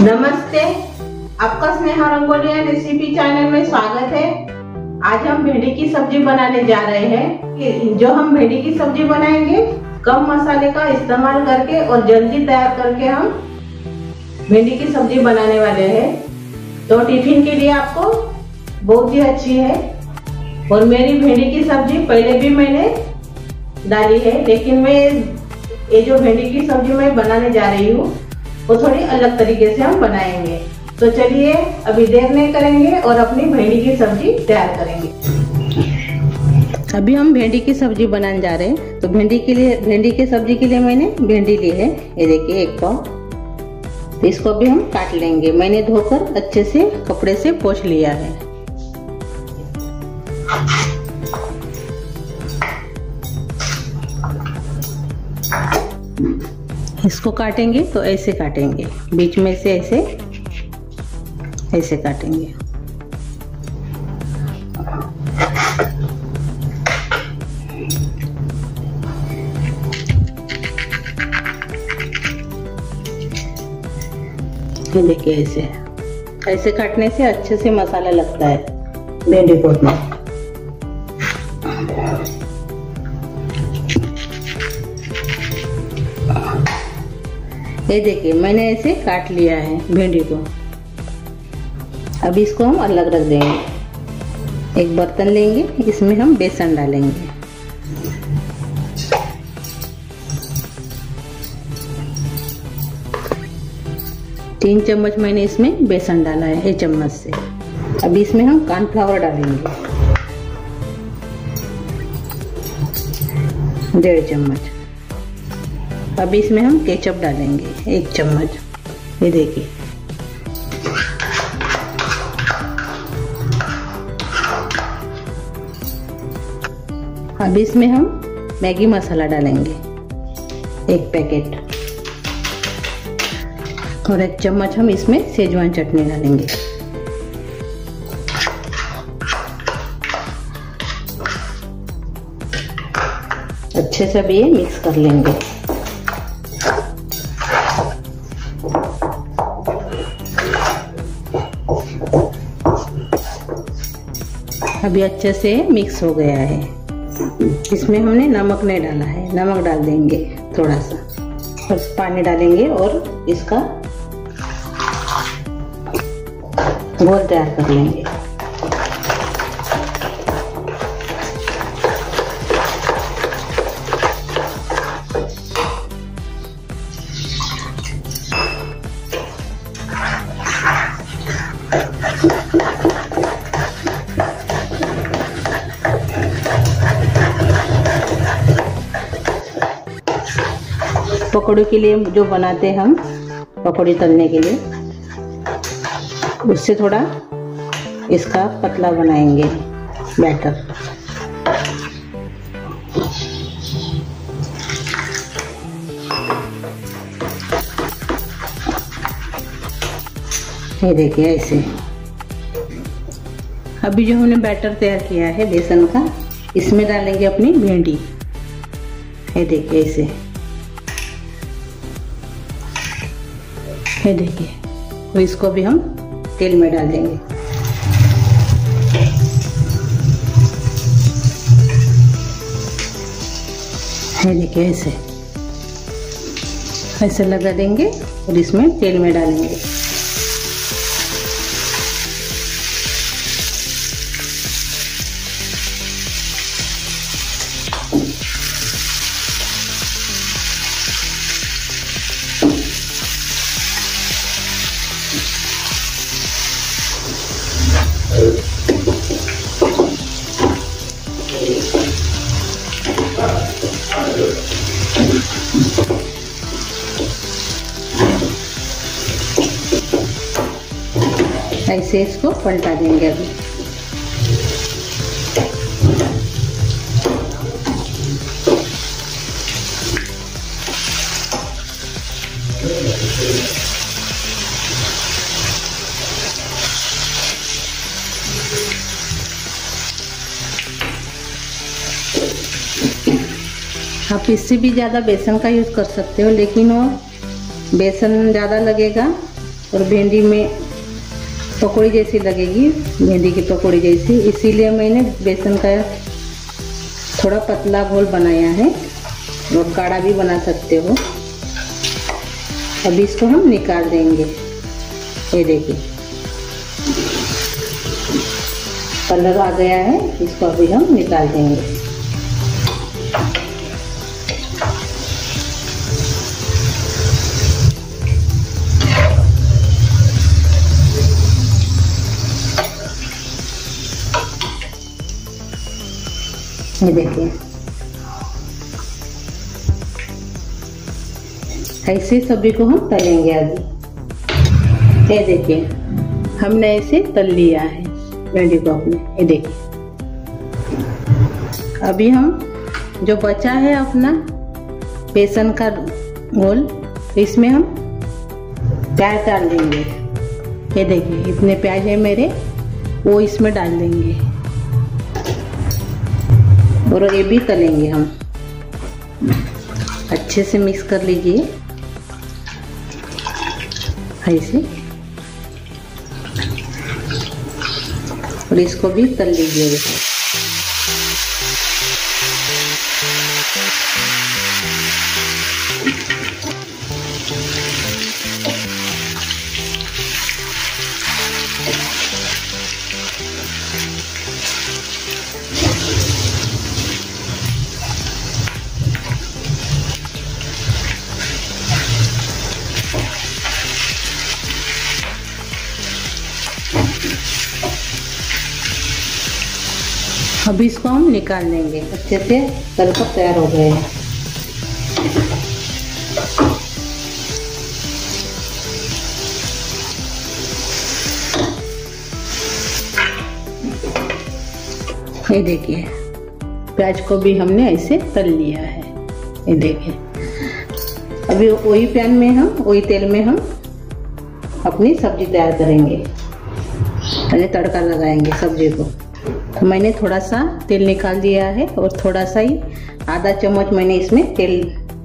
नमस्ते, आपका Sneha रंगोलिया recipe channel में स्वागत है। आज हम भिंडी की सब्जी बनाने जा रहे हैं। जो हम भिंडी की सब्जी बनाएंगे कम मसाले का इस्तेमाल करके और जल्दी तैयार करके हम भिंडी की सब्जी बनाने वाले हैं। तो टिफिन के लिए आपको बहुत ही अच्छी है। और मेरी भिंडी की सब्जी पहले भी मैंने डाली है, लेकिन मैं ये जो भिंडी की सब्जी मैं बनाने जा रही हूँ वो थोड़ी अलग तरीके से हम बनाएंगे। तो चलिए अभी देर नहीं करेंगे और अपनी भिंडी की सब्जी तैयार करेंगे। अभी हम भिंडी की सब्जी बनाने जा रहे हैं। तो भिंडी की सब्जी के लिए मैंने भिंडी ली है, ये देखिए 1 पाव। तो इसको अभी हम काट लेंगे। मैंने धोकर अच्छे से कपड़े से पोंछ लिया है। इसको काटेंगे तो ऐसे काटेंगे, बीच में से ऐसे काटेंगे। ये देखिए ऐसे काटने से अच्छे से मसाला लगता है भिंडी को में। ये देखिए मैंने ऐसे काट लिया है भिंडी को। अब इसको हम अलग रख देंगे। एक बर्तन लेंगे, इसमें हम बेसन डालेंगे। तीन चम्मच मैंने इसमें बेसन डाला है, 1 चम्मच से। अब इसमें हम कॉर्नफ्लावर डालेंगे, 1.5 चम्मच। अब इसमें हम केचप डालेंगे, 1 चम्मच। ये देखिए अब इसमें हम मैगी मसाला डालेंगे, 1 पैकेट। और 1 चम्मच हम इसमें शेजवान चटनी डालेंगे। अच्छे से भी ये मिक्स कर लेंगे। अभी अच्छे से मिक्स हो गया है। इसमें हमने नमक नहीं डाला है, नमक डाल देंगे थोड़ा सा। और पानी डालेंगे और इसका घोल तैयार कर लेंगे। पकौड़े के लिए जो बनाते हैं हम, पकौड़ी तलने के लिए, उससे थोड़ा इसका पतला बनाएंगे बैटर। ये देखिए ऐसे। अभी जो हमने बैटर तैयार किया है बेसन का, इसमें डालेंगे अपनी भिंडी। ये देखिए ऐसे। ये देखिए, तो इसको भी हम तेल में डाल देंगे। ये देखिए ऐसे लगा देंगे और इसमें तेल में डालेंगे। ऐसे इसको पलटा देंगे। अभी आप इससे भी ज़्यादा बेसन का यूज़ कर सकते हो, लेकिन वो बेसन ज़्यादा लगेगा और भिंडी में पकौड़ी जैसी लगेगी, भिंडी की पकौड़ी जैसी, इसीलिए मैंने बेसन का थोड़ा पतला घोल बनाया है, और गाढ़ा भी बना सकते हो। अभी इसको हम निकाल देंगे। ये देखिए कलर आ गया है, इसको अभी हम निकाल देंगे। ये देखिए ऐसे सभी को हम तलेंगे अभी। ये देखिए हमने ऐसे तल लिया है भिंडी को अपने। ये देखिए अभी हम जो बचा है अपना बेसन का घोल, इसमें हम प्याज डाल देंगे। ये देखिए इतने प्याज है मेरे, वो इसमें डाल देंगे और ये भी तलेंगे हम। अच्छे से मिक्स कर लीजिए ऐसे, और इसको भी तल लीजिए। अभी इसको हम निकाल लेंगे। अच्छे से तल कर तैयार हो गए हैं। ये देखिए प्याज को भी हमने ऐसे तल लिया है। ये देखिए अभी वही पैन में हम, वही तेल में हम अपनी सब्जी तैयार करेंगे, पहले तड़का लगाएंगे सब्जी को। तो मैंने थोड़ा सा तेल निकाल दिया है, और थोड़ा सा ही आधा चम्मच मैंने इसमें तेल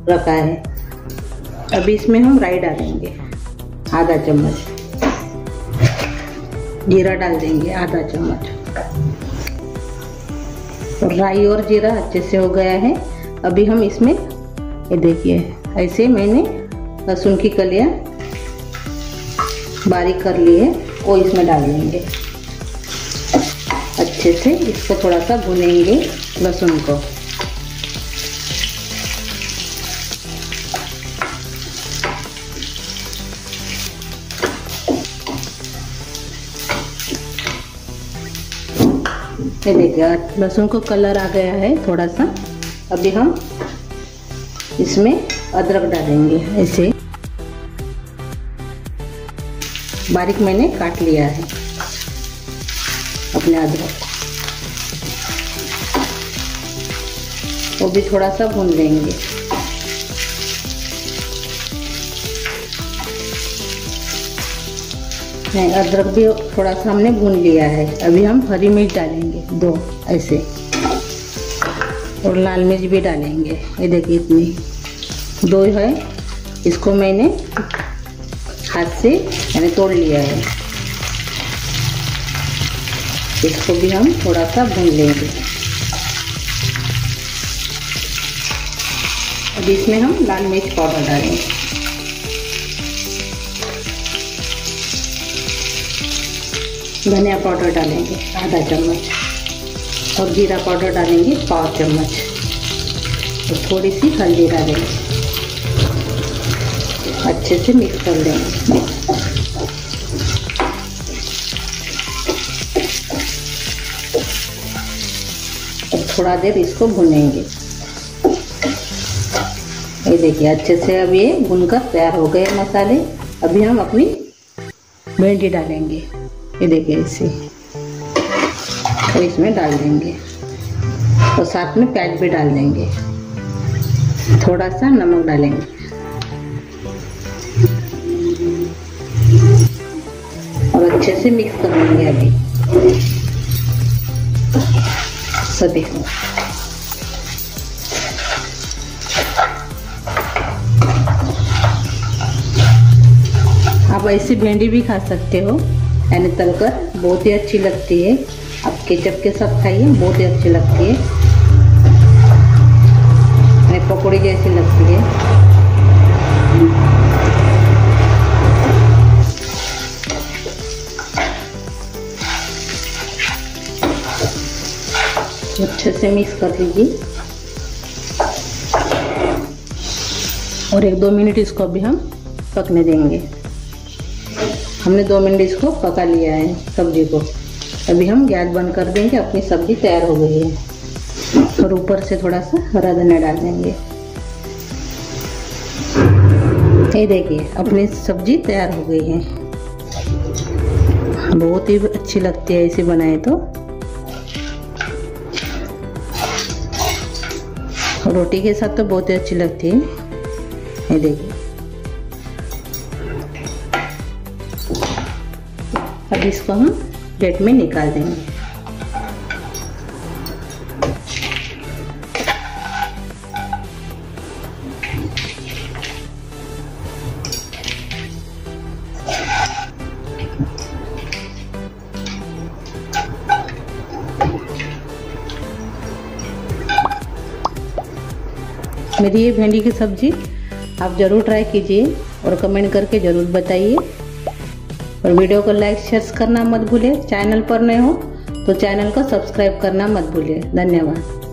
रखा है। अभी इसमें हम राई डालेंगे आधा चम्मच, जीरा डाल देंगे आधा चम्मच, और राई और जीरा अच्छे से हो गया है। अभी हम इसमें ये देखिए ऐसे मैंने लहसुन की कलियां बारीक कर ली है, वो इसमें डाल देंगे। अच्छे से इसको थोड़ा सा भुनेंगे लहसुन को। ये देखिए लहसुन को कलर आ गया है थोड़ा सा। अभी हम इसमें अदरक डालेंगे, ऐसे बारीक मैंने काट लिया है अपने अदरक, वो भी थोड़ा सा भून लेंगे। नहीं, अदरक भी थोड़ा सा हमने भून लिया है। अभी हम हरी मिर्च डालेंगे 2 ऐसे, और लाल मिर्च भी डालेंगे। ये देखिए इतनी 2 है, इसको मैंने हाथ से मैंने तोड़ लिया है। इसको भी हम थोड़ा सा भून लेंगे। अब इसमें हम लाल मिर्च पाउडर डालेंगे, धनिया पाउडर डालेंगे आधा चम्मच, और जीरा पाउडर डालेंगे 1/4 चम्मच, और थोड़ी सी हल्दी डालेंगे। अच्छे से मिक्स कर देंगे। थोड़ा देर इसको भुनेंगे। ये देखिए अच्छे से अब ये भुनकर तैयार हो गए मसाले। अभी हम अपनी भिंडी डालेंगे। ये देखिए इसे तो इसमें डाल देंगे, और साथ में प्याज भी डाल देंगे। थोड़ा सा नमक डालेंगे, और अच्छे से मिक्स कर लेंगे अभी सभी को। आप आप ऐसी भिंडी भी खा सकते हो, यानी तलकर, बहुत ही अच्छी लगती है। आप केचप के साथ खाइए, बहुत ही अच्छी लगती है, यानी पकौड़ी जैसी लगती है। अच्छे से मिक्स कर लीजिए और 1-2 मिनट इसको अभी हम पकने देंगे। हमने 2 मिनट इसको पका लिया है सब्जी को। अभी हम गैस बंद कर देंगे। अपनी सब्जी तैयार हो गई है। और ऊपर से थोड़ा सा हरा धनिया डाल देंगे। ये देखिए अपनी सब्जी तैयार हो गई है। बहुत ही अच्छी लगती है, ऐसे बनाए तो। रोटी के साथ तो बहुत ही अच्छी लगती है। ये देखिए अब इसको हम प्लेट में निकाल देंगे। मेरी ये भिंडी की सब्जी आप ज़रूर ट्राई कीजिए और कमेंट करके ज़रूर बताइए। और वीडियो को लाइक शेयर करना मत भूलिए। चैनल पर नए हो तो चैनल को सब्सक्राइब करना मत भूलिए। धन्यवाद।